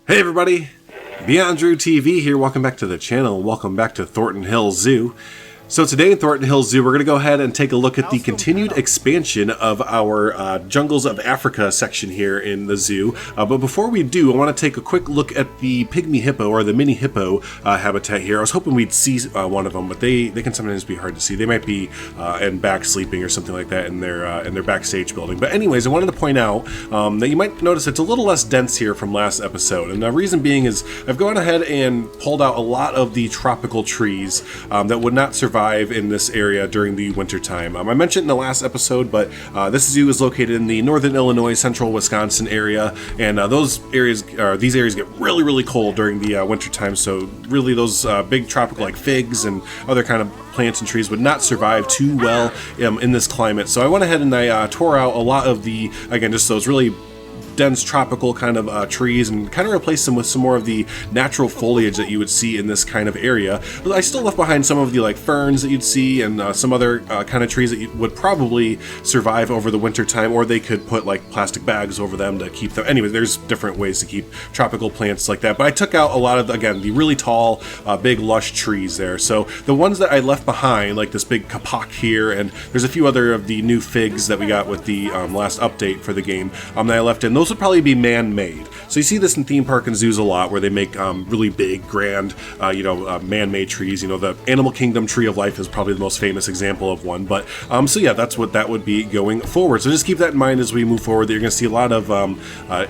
Hey everybody, BeyondDrewTV here. Welcome back to the channel and welcome back to Thorton Hills Zoo. So today in Thornton Hills Zoo, we're going to go ahead and take a look at the continued expansion of our Jungles of Africa section here in the zoo. But before we do, I want to take a quick look at the pygmy hippo or the mini hippo habitat here. I was hoping we'd see one of them, but they can sometimes be hard to see. They might be in back sleeping or something like that in their backstage building. But anyways, I wanted to point out that you might notice it's a little less dense here from last episode. And the reason being is I've gone ahead and pulled out a lot of the tropical trees that would not survive in this area during the winter time. I mentioned in the last episode, but this zoo is located in the northern Illinois, central Wisconsin area, and these areas get really cold during the winter time. So really, those big tropical like figs and other kind of plants and trees would not survive too well in this climate. So I went ahead and I tore out a lot of the, again, just those really dense tropical kind of trees and kind of replace them with some more of the natural foliage that you would see in this kind of area. But I still left behind some of the like ferns that you'd see and some other kind of trees that would probably survive over the winter time, or they could put like plastic bags over them to keep them. Anyway, there's different ways to keep tropical plants like that. But I took out a lot of, again, the really tall, big lush trees there. So the ones that I left behind, like this big kapok here, and there's a few other of the new figs that we got with the last update for the game that I left in. Those would probably be man-made. So you see this in theme park and zoos a lot, where they make really big, grand, man-made trees. You know, the Animal Kingdom Tree of Life is probably the most famous example of one. But so yeah, that's what that would be going forward. So just keep that in mind as we move forward. That you're going to see a lot of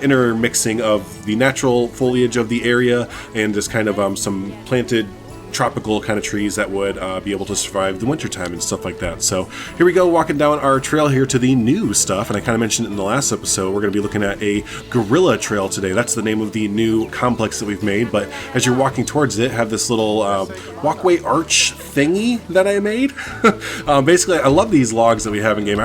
intermixing of the natural foliage of the area and just kind of some planted tropical kind of trees that would be able to survive the wintertime and stuff like that. So here we go, walking down our trail here to the new stuff, and I kind of mentioned it in the last episode, we're going to be looking at a gorilla trail today. That's the name of the new complex that we've made, but as you're walking towards it, have this little walkway arch thingy that I made. Basically, I love these logs that we have in game.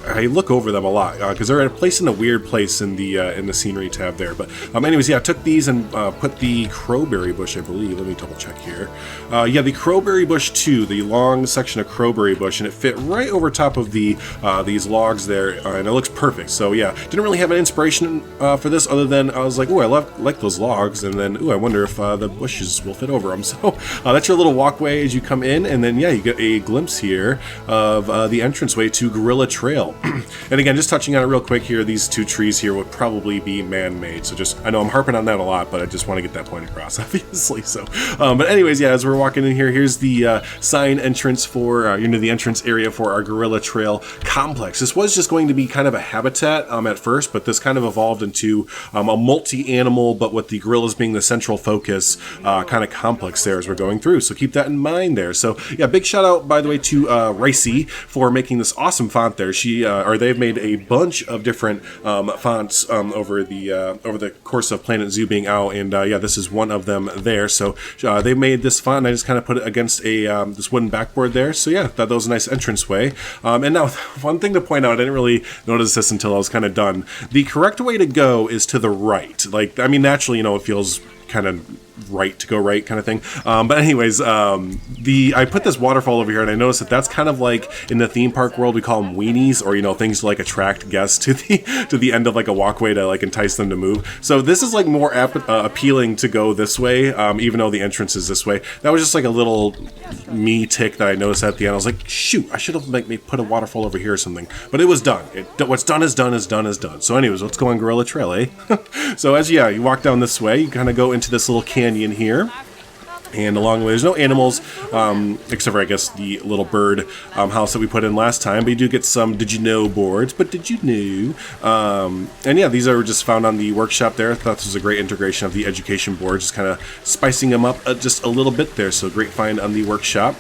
I look over them a lot because they're placed in a weird place in the scenery tab there. But anyways, yeah, I took these and put the crowberry bush, I believe. Let me double check here. Yeah, the crowberry bush too, the long section of crowberry bush, and it fit right over top of the these logs there, and it looks perfect. So yeah, didn't really have an inspiration for this other than I was like, oh, I like those logs, and then I wonder if the bushes will fit over them. So that's your little walkway as you come in, and then yeah, you get a glimpse here of the entranceway to Gorilla Trail. And again, just touching on it real quick here, these two trees here would probably be man-made. So just, I know I'm harping on that a lot, but I just want to get that point across, obviously. So, but anyways, yeah, as we're walking in here, here's the sign entrance for, the entrance area for our Gorilla Trail complex. This was just going to be kind of a habitat at first, but this kind of evolved into a multi-animal, but with the gorillas being the central focus kind of complex there as we're going through. So keep that in mind there. So yeah, big shout out, by the way, to Ricey for making this awesome font there. They've made a bunch of different fonts over the course of Planet Zoo being out, and yeah, this is one of them there. So they made this font, and I just kind of put it against a this wooden backboard there. So yeah, that was a nice entranceway. And now, one thing to point out, I didn't really notice this until I was kind of done. The correct way to go is to the right. Like, I mean, naturally, it feels kind of right to go right kind of thing. But anyways, I put this waterfall over here, and I noticed that's kind of like in the theme park world, we call them weenies, or things to like attract guests to the end of like a walkway to like entice them to move. So this is like more appealing to go this way, even though the entrance is this way. That was just like a little me tick that I noticed at the end. I was like, shoot, I should have put a waterfall over here or something. But it was done. What's done is done is done is done. So anyways, let's go on Gorilla Trail, eh? So as you walk down this way, you kind of go into this little canyon here. And along the way, there's no animals, except for, I guess, the little bird house that we put in last time. But you do get some did you know boards, but did you know? And yeah, these are just found on the workshop there. I thought this was a great integration of the education boards, just kind of spicing them up just a little bit there. So great find on the workshop.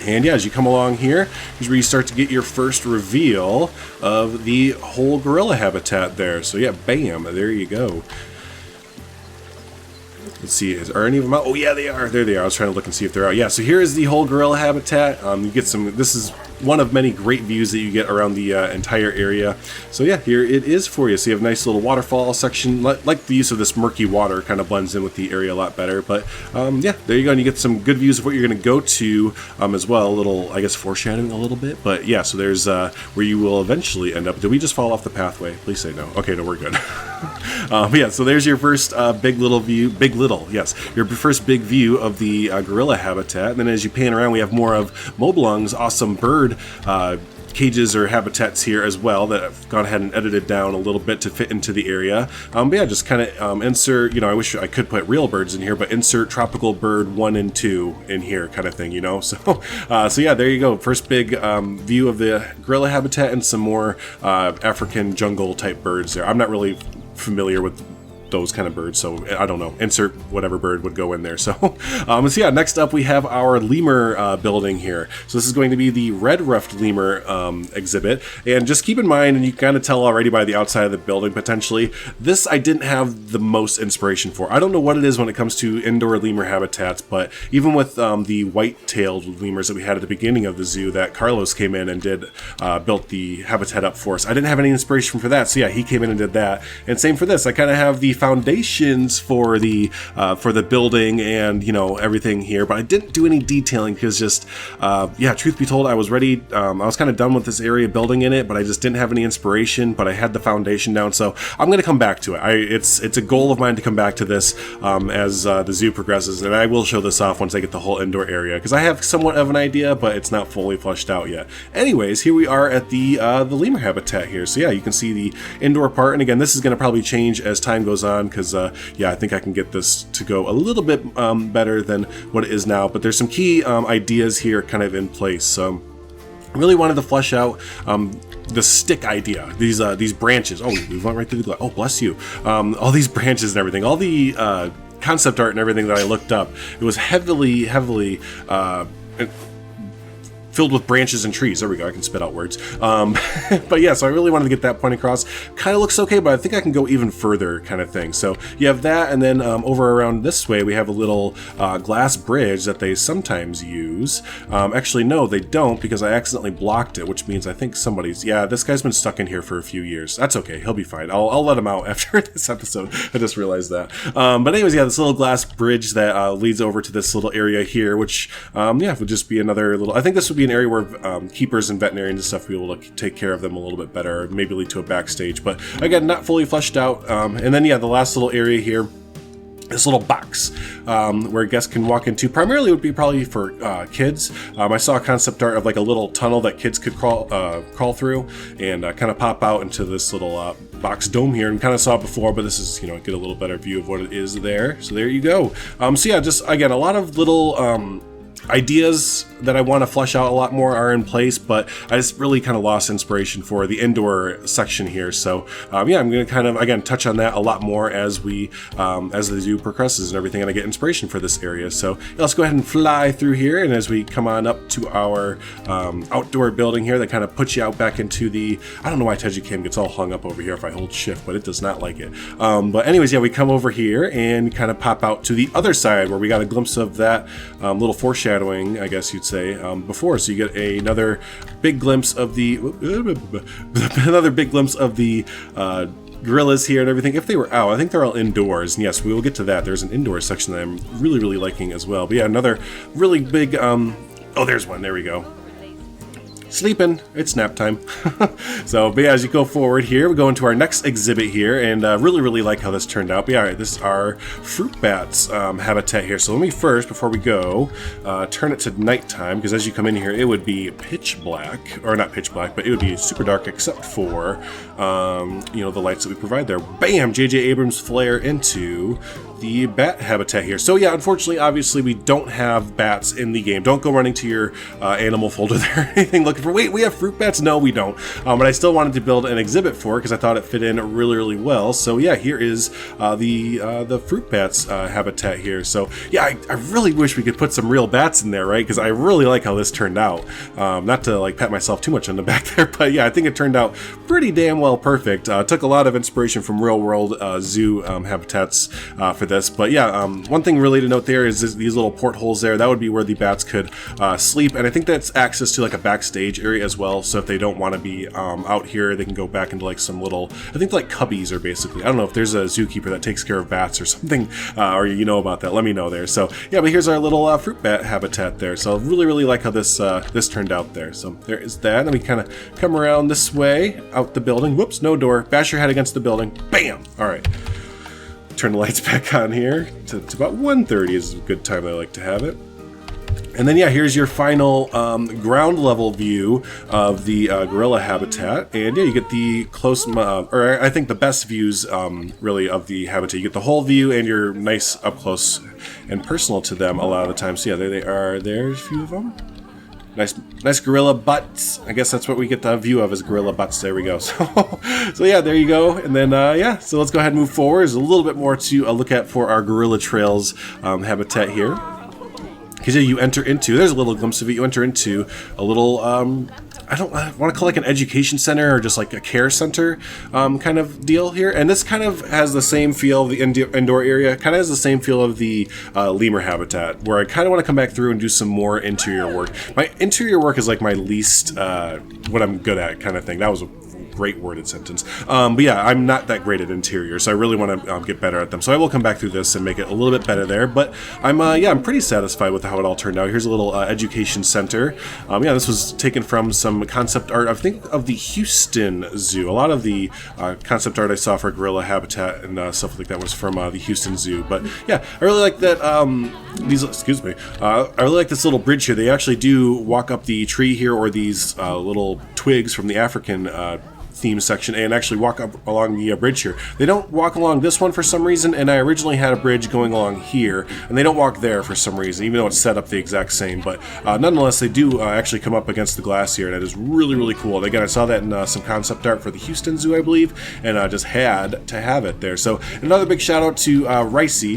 And yeah, as you come along here, is where you start to get your first reveal of the whole gorilla habitat there. So yeah, bam, there you go. Let's see, are any of them out? Oh yeah, they are. There they are. I was trying to look and see if they're out. Yeah, so here is the whole gorilla habitat. You get some, this is one of many great views that you get around the entire area. So yeah, here it is for you. So you have a nice little waterfall section. Like the use of this murky water kind of blends in with the area a lot better. But yeah, there you go. And you get some good views of what you're going to go to as well. A little, I guess, foreshadowing a little bit. But yeah, so there's where you will eventually end up. Did we just fall off the pathway? Please say no. Okay, no, we're good. Yeah, so there's your first big little view. Yes, your first big view of the gorilla habitat. And then as you pan around, we have more of Moblung's awesome bird cages or habitats here as well that I've gone ahead and edited down a little bit to fit into the area. But yeah, just kind of insert, you know, I wish I could put real birds in here, but insert tropical bird 1 and 2 in here kind of thing, you know. So so yeah, there you go. First big view of the gorilla habitat and some more African jungle type birds there. I'm not really familiar with those kind of birds, so I don't know, insert whatever bird would go in there. So so yeah, next up we have our lemur building here. So this is going to be the red ruffed lemur exhibit, and just keep in mind, and you kind of tell already by the outside of the building potentially, this I didn't have the most inspiration for. I don't know what it is when it comes to indoor lemur habitats, but even with the white-tailed lemurs that we had at the beginning of the zoo that Carlos came in and did built the habitat up for us, I didn't have any inspiration for that. So yeah, he came in and did that, and same for this. I kind of have the foundations for the building and, you know, everything here, but I didn't do any detailing because just yeah, truth be told, I was ready. I was kind of done with this area building in it, but I just didn't have any inspiration. But I had the foundation down, so I'm going to come back to it. It's a goal of mine to come back to this as the zoo progresses, and I will show this off once I get the whole indoor area, because I have somewhat of an idea, but it's not fully fleshed out yet. Anyways, here we are at the lemur habitat here. So yeah, you can see the indoor part, and again, this is going to probably change as time goes on, because yeah, I think I can get this to go a little bit better than what it is now, but there's some key ideas here kind of in place. So I really wanted to flesh out the stick idea, these branches. Oh, we went right through the glass. Oh, bless you. All these branches and everything, all the concept art and everything that I looked up, it was heavily filled with branches and trees. There we go, I can spit out words. But yeah, so I really wanted to get that point across. Kind of looks okay, but I think I can go even further kind of thing. So you have that, and then over around this way, we have a little glass bridge that they sometimes use. Actually, no, they don't, because I accidentally blocked it, which means I think somebody's, yeah, this guy's been stuck in here for a few years. That's okay, he'll be fine. I'll let him out after this episode. I just realized that. But anyways, yeah, this little glass bridge that leads over to this little area here, which, yeah, would just be another little, I think this would be an area where keepers and veterinarians and stuff will be able to take care of them a little bit better, maybe lead to a backstage, but again, not fully fleshed out. And then yeah, the last little area here, this little box where guests can walk into, primarily would be probably for kids. I saw a concept art of like a little tunnel that kids could crawl through and kind of pop out into this little box dome here, and kind of saw it before, but this is, you know, get a little better view of what it is there. So there you go. So yeah, just again, a lot of little ideas that I want to flesh out a lot more are in place, but I just really kind of lost inspiration for the indoor section here. So yeah, I'm going to kind of again touch on that a lot more as we as the zoo progresses and everything, and I get inspiration for this area. So yeah, let's go ahead and fly through here, and as we come on up to our outdoor building here, that kind of puts you out back into the, I don't know why Tejicam gets all hung up over here if I hold shift, but it does not like it. But anyways, yeah, we come over here and kind of pop out to the other side where we got a glimpse of that little foreshadowing, I guess you'd say, before. So you get another big glimpse of the gorillas here and everything. If they were out, I think they're all indoors, and yes, we will get to that. There's an indoor section that I'm really liking as well. But yeah, another really big oh, there's one, there we go. sleeping. It's nap time. So, but yeah, as you go forward here, we go into our next exhibit here, and really like how this turned out. But yeah, all right, this is our fruit bats habitat here. So let me first, before we go, turn it to nighttime, because as you come in here, it would be pitch black, or not pitch black, but it would be super dark except for, you know, the lights that we provide there. Bam! J.J. Abrams flare into the bat habitat here. So yeah, unfortunately, obviously, we don't have bats in the game. Don't go running to your animal folder there or anything looking for, wait, we have fruit bats? No, we don't. But I still wanted to build an exhibit for it because I thought it fit in really well. So yeah, here is the fruit bats habitat here. So yeah, I really wish we could put some real bats in there, right? Because I really like how this turned out. Not to like pat myself too much on the back there, but yeah, I think it turned out pretty damn well perfect. Took a lot of inspiration from real world zoo habitats for this. But yeah, one thing really to note there is these little portholes there. That would be where the bats could sleep, and I think that's access to like a backstage area as well. So if they don't want to be out here, they can go back into like some little, I think like cubbies are basically. I don't know if there's a zookeeper that takes care of bats or something, or you know about that. Let me know there. So yeah, but here's our little fruit bat habitat there. So really like how this this turned out there. So there is that. And we kind of come around this way out the building. Whoops, no door. Bash your head against the building. Bam. All right. Turn the lights back on here. To about 1:30 is a good time I like to have it. And then yeah, here's your final ground level view of the gorilla habitat, and yeah, you get the close, or I think the best views really of the habitat. You get the whole view, and you're nice up close and personal to them a lot of the time. So yeah, there they are. There's a few of them. Nice gorilla butts. I guess that's what we get the view of, is gorilla butts. There we go. So yeah, there you go. And then yeah, so let's go ahead and move forward. There's a little bit more to look at for our gorilla trails habitat here. Because yeah, you enter into, there's a little glimpse of it, you enter into a little, I want to call it like an education center or just like a care center kind of deal here. And this kind of has the same feel of the indoor area, kind of has the same feel of the lemur habitat, where I kind of want to come back through and do some more interior work. My interior work is like my least, what I'm good at kind of thing. That was a great worded sentence. But yeah, I'm not that great at interior, so I really want to get better at them. So I will come back through this and make it a little bit better there. But I'm yeah, I'm pretty satisfied with how it all turned out. Here's a little education center. Yeah, this was taken from some concept art, I think, of the Houston Zoo. A lot of the concept art I saw for gorilla habitat and stuff like that was from the Houston Zoo. But yeah, I really like that. Excuse me. I really like this little bridge here. They actually do walk up the tree here, or these little twigs from the African theme section, and actually walk up along the bridge here. They don't walk along this one for some reason, and I originally had a bridge going along here, and they don't walk there for some reason, even though it's set up the exact same. But nonetheless, they do actually come up against the glass here, and it is really cool. And again, I saw that in some concept art for the Houston Zoo, I believe, and I just had to have it there. So another big shout out to Ricey.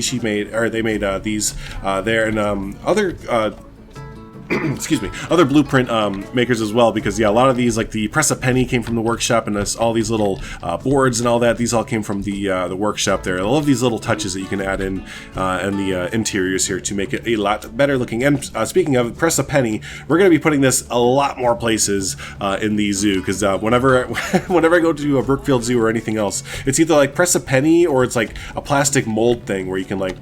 They made these there, and other excuse me, other blueprint makers as well, because yeah, a lot of these, like the press a penny, came from the workshop, and all these little boards and all that, these all came from the workshop there. I love these little touches that you can add in the interiors here to make it a lot better looking. And speaking of press a penny, we're going to be putting this a lot more places in the zoo, because whenever I go to a Brookfield Zoo or anything else, it's either like press a penny, or it's like a plastic mold thing where you can like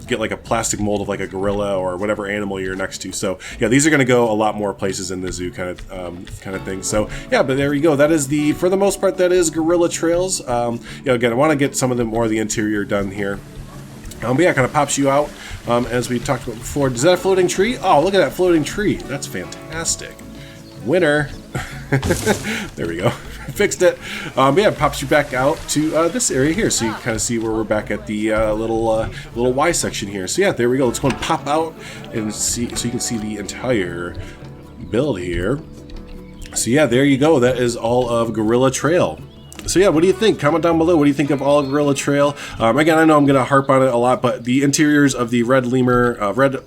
get like a plastic mold of like a gorilla or whatever animal you're next to. So yeah, these are going to go a lot more places in the zoo kind of thing. So yeah, but there you go. That is for the most part, that is gorilla trails. Yeah, again, I want to get some of the more of the interior done here. But yeah, it kind of pops you out as we talked about before. Is that a floating tree? Oh, look at that floating tree. That's fantastic. Winner. There we go. Fixed it. Yeah, it pops you back out to this area here, so you kind of see where we're back at the little Y section here. So yeah, there we go. Let's go and pop out and see, so you can see the entire build here. So yeah, there you go. That is all of Gorilla Trail. So yeah, what do you think? Comment down below. What do you think of all of Gorilla Trail? Again, I know I'm going to harp on it a lot, but the interiors of the red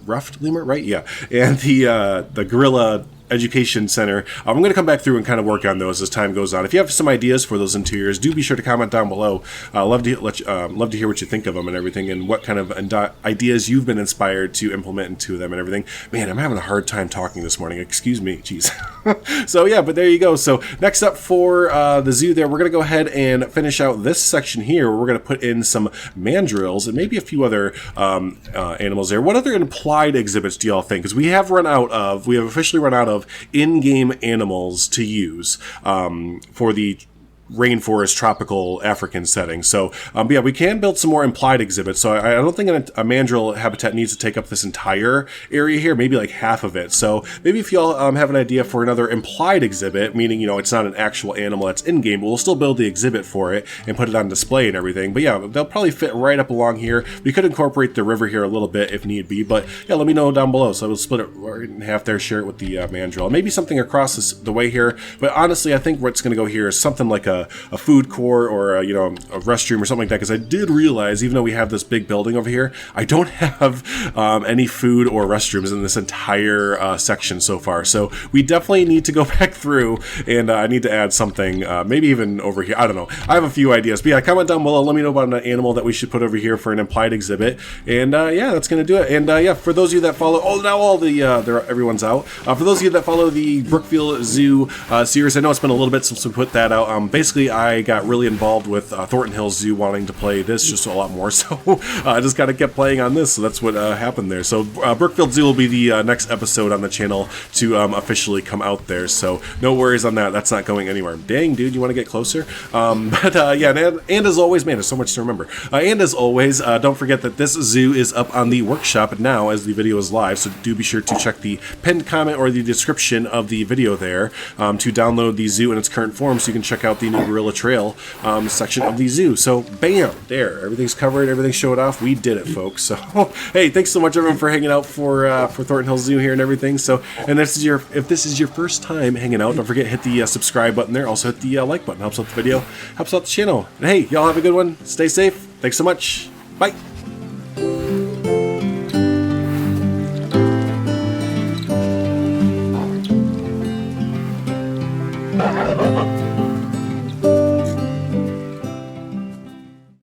ruffed lemur, right? Yeah, and the gorilla education center, I'm going to come back through and kind of work on those as time goes on. If you have some ideas for those interiors, do be sure to comment down below. Love to hear what you think of them and everything, and what kind of ideas you've been inspired to implement into them and everything. Man, I'm having a hard time talking this morning. Excuse me. Jeez. So yeah, but there you go. So next up for the zoo there, we're going to go ahead and finish out this section here, where we're going to put in some mandrills and maybe a few other animals there. What other implied exhibits do y'all think? Because we have officially run out of of in-game animals to use for the rainforest tropical African setting. So yeah, we can build some more implied exhibits. So I don't think a mandrill habitat needs to take up this entire area here, maybe like half of it. So maybe if y'all have an idea for another implied exhibit, meaning, you know, it's not an actual animal that's in game, but we'll still build the exhibit for it and put it on display and everything. But yeah, they'll probably fit right up along here. We could incorporate the river here a little bit if need be, but yeah, let me know down below. So we'll split it right in half there, share it with the mandrill. Maybe something across the way here, but honestly, I think what's going to go here is something like a food court or you know, a restroom or something like that, because I did realize, even though we have this big building over here, I don't have any food or restrooms in this entire section so far. So we definitely need to go back through, and I need to add something, maybe even over here. I don't know. I have a few ideas, but yeah, comment down below. Let me know about an animal that we should put over here for an implied exhibit, and yeah, that's gonna do it. And yeah, for those of you that follow, oh, now all the everyone's out. For those of you that follow the Brookfield Zoo series, I know it's been a little bit since we put that out. Basically, I got really involved with Thornton Hills Zoo wanting to play this just a lot more, so I just kind of kept playing on this, so that's what happened there. So Brookfield Zoo will be the next episode on the channel to officially come out there, so no worries on that. That's not going anywhere. Dang, dude, you want to get closer? But yeah, and as always, man, there's so much to remember. And as always, don't forget that this zoo is up on the workshop now as the video is live, so do be sure to check the pinned comment or the description of the video there to download the zoo in its current form, so you can check out the new Gorilla Trail section of the zoo. So bam, there, everything's covered, everything's showed off. We did it, folks. So hey, thanks so much everyone for hanging out for Thornton Hills Zoo here and everything. So, and if this is your first time hanging out, don't forget to hit the subscribe button there. Also hit the like button. Helps out the video, helps out the channel. And hey, y'all have a good one. Stay safe. Thanks so much. Bye.